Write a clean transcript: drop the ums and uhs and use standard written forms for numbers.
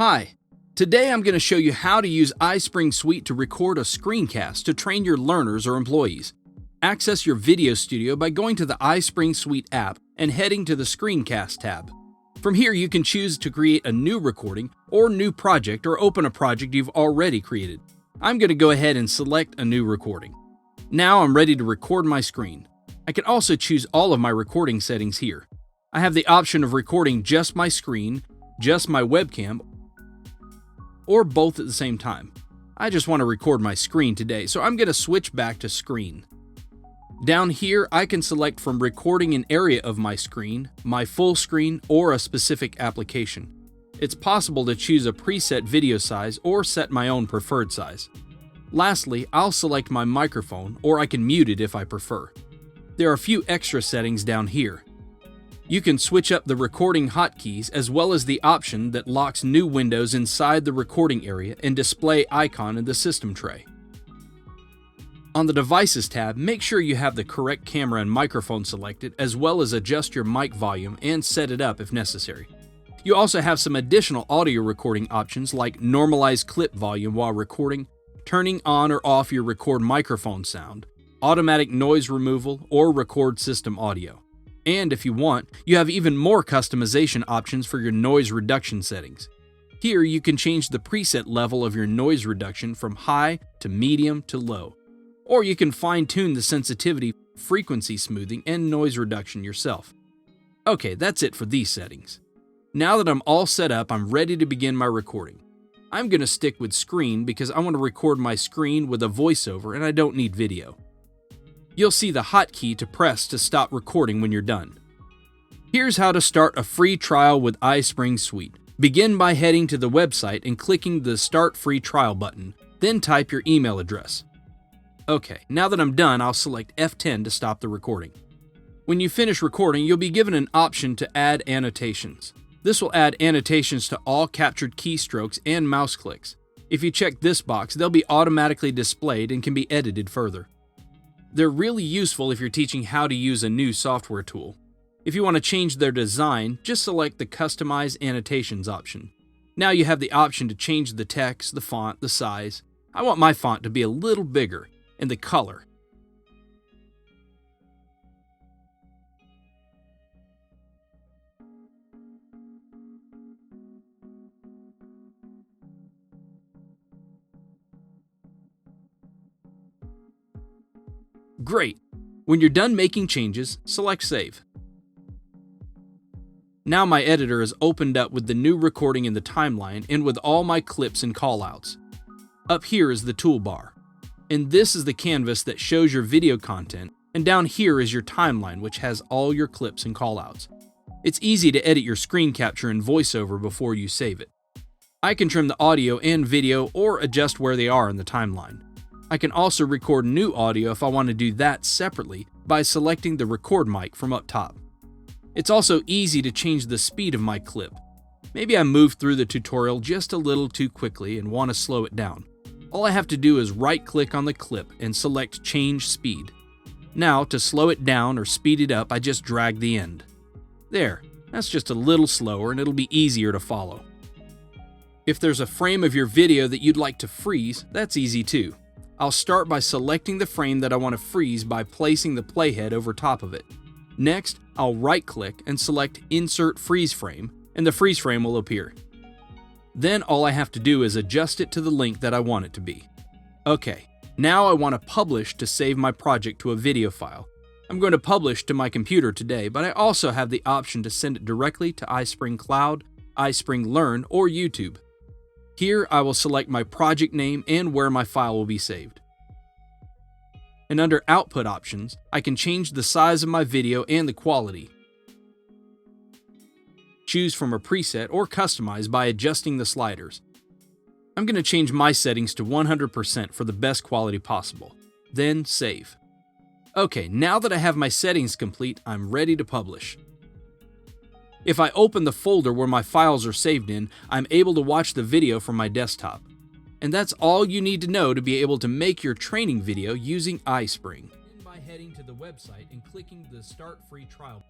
Hi, today I'm going to show you how to use iSpring Suite to record a screencast to train your learners or employees. Access your video studio by going to the iSpring Suite app and heading to the Screencast tab. From here you can choose to create a new recording or new project or open a project you've already created. I'm going to go ahead and select a new recording. Now I'm ready to record my screen. I can also choose all of my recording settings here. I have the option of recording just my screen, just my webcam, or both at the same time. I just want to record my screen today, so I'm going to switch back to screen. Down here, I can select from recording an area of my screen, my full screen, or a specific application. It's possible to choose a preset video size or set my own preferred size. Lastly, I'll select my microphone, or I can mute it if I prefer. There are a few extra settings down here. You can switch up the recording hotkeys as well as the option that locks new windows inside the recording area and display icon in the system tray. On the Devices tab, make sure you have the correct camera and microphone selected, as well as adjust your mic volume and set it up if necessary. You also have some additional audio recording options like normalize clip volume while recording, turning on or off your record microphone sound, automatic noise removal, or record system audio. And if you want, you have even more customization options for your noise reduction settings. Here you can change the preset level of your noise reduction from high to medium to low. Or you can fine-tune the sensitivity, frequency smoothing, and noise reduction yourself. Okay, that's it for these settings. Now that I'm all set up, I'm ready to begin my recording. I'm going to stick with screen because I want to record my screen with a voiceover and I don't need video. You'll see the hotkey to press to stop recording when you're done. Here's how to start a free trial with iSpring Suite. Begin by heading to the website and clicking the Start Free Trial button, then type your email address. Okay, now that I'm done, I'll select F10 to stop the recording. When you finish recording, you'll be given an option to add annotations. This will add annotations to all captured keystrokes and mouse clicks. If you check this box, they'll be automatically displayed and can be edited further. They're really useful if you're teaching how to use a new software tool. If you want to change their design, just select the Customize Annotations option. Now you have the option to change the text, the font, the size. I want my font to be a little bigger, and the color. Great! When you're done making changes, select Save. Now my editor is opened up with the new recording in the timeline and with all my clips and callouts. Up here is the toolbar. And this is the canvas that shows your video content, and down here is your timeline, which has all your clips and callouts. It's easy to edit your screen capture and voiceover before you save it. I can trim the audio and video or adjust where they are in the timeline. I can also record new audio if I want to do that separately by selecting the record mic from up top. It's also easy to change the speed of my clip. Maybe I moved through the tutorial just a little too quickly and want to slow it down. All I have to do is right-click on the clip and select Change Speed. Now, to slow it down or speed it up, I just drag the end. There, that's just a little slower and it'll be easier to follow. If there's a frame of your video that you'd like to freeze, that's easy too. I'll start by selecting the frame that I want to freeze by placing the playhead over top of it. Next, I'll right-click and select Insert Freeze Frame, and the freeze frame will appear. Then all I have to do is adjust it to the length that I want it to be. Okay, now I want to publish to save my project to a video file. I'm going to publish to my computer today, but I also have the option to send it directly to iSpring Cloud, iSpring Learn, or YouTube. Here I will select my project name and where my file will be saved. And under Output Options, I can change the size of my video and the quality. Choose from a preset or customize by adjusting the sliders. I'm going to change my settings to 100% for the best quality possible. Then save. Okay, now that I have my settings complete, I'm ready to publish. If I open the folder where my files are saved in, I'm able to watch the video from my desktop. And that's all you need to know to be able to make your training video using iSpring. By heading to the website and clicking the Start Free Trial.